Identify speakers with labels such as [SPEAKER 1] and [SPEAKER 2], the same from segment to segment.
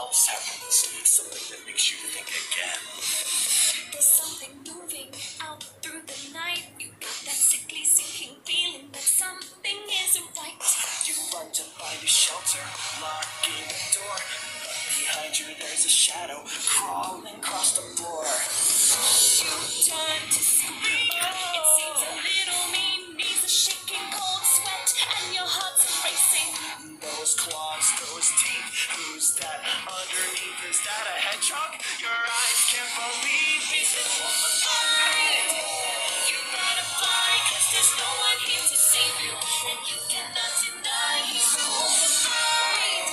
[SPEAKER 1] else happens, something that makes you think again.
[SPEAKER 2] There's something moving out through the night. You got that sickly sinking feeling that something isn't right.
[SPEAKER 1] You run to find a shelter, locking the door. Behind you there's a shadow crawling across the floor.
[SPEAKER 2] You turn to scream. It seems a little mean. Knees are shaking, cold sweat, and your heart's racing.
[SPEAKER 1] Those claws, those teeth, who's that underneath? Is that a hedgehog? Your eyes can't believe
[SPEAKER 2] He's been wolfified. You gotta fly, 'cause there's no one here to save you. And you cannot deny he's been wolfified.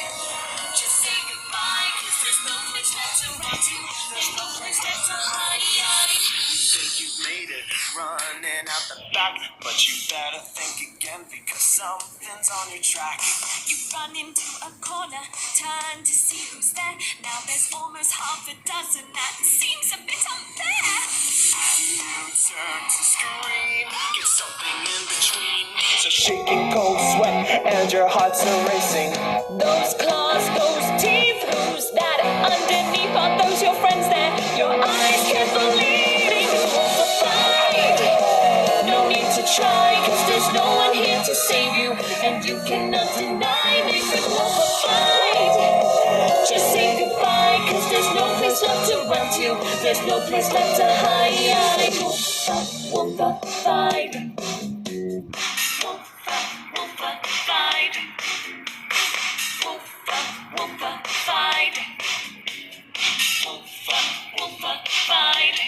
[SPEAKER 2] Just say goodbye, 'cause there's no place left to run to. There's no place left to hide.
[SPEAKER 1] You think you've made it, running out the back, but you better think again because something's on your track.
[SPEAKER 2] You run into a corner, turn to see who's there. Now there's almost half a dozen. That seems a bit unfair.
[SPEAKER 1] You turn to scream, get something in between. It's a shaking cold sweat and your heart's racing.
[SPEAKER 2] Those claws, those teeth, who's that underneath? Are those your friends there? Your eyes can't believe it. Wolfified. No need to try, 'cause there's no one here to save you. And you cannot deny they've been wolfified. Just say goodbye, 'cause there's no place left to run to. There's no place left to hide. Wolfified. Wolfified. Wolfified. Wolfified.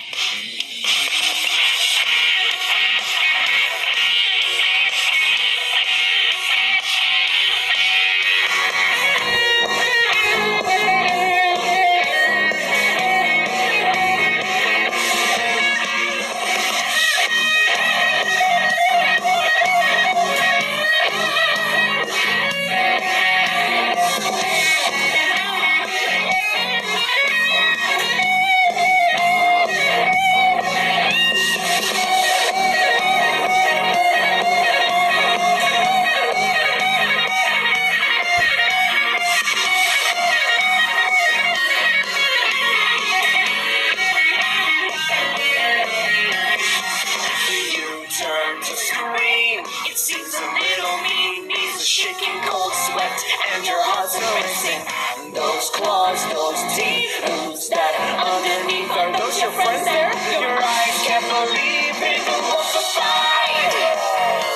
[SPEAKER 2] It seems a little mean, knees are shaking, cold sweat, and your heart's racing. Those claws, those teeth, who's that underneath? Are those your friends there? Your eyes can't believe it. Wolfified.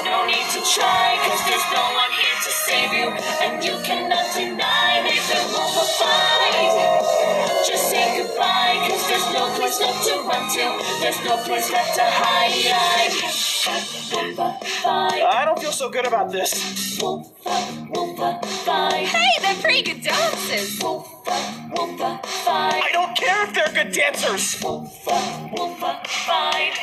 [SPEAKER 2] No need to try, 'cause there's no one here to save you. And you cannot deny they've been wolfified. Just say goodbye, 'cause there's no place left to run to. There's no place left to hide.
[SPEAKER 1] I don't feel so good about this.
[SPEAKER 2] Hey, they're pretty good dancers.
[SPEAKER 1] I don't care if they're good dancers.
[SPEAKER 2] Wolfified.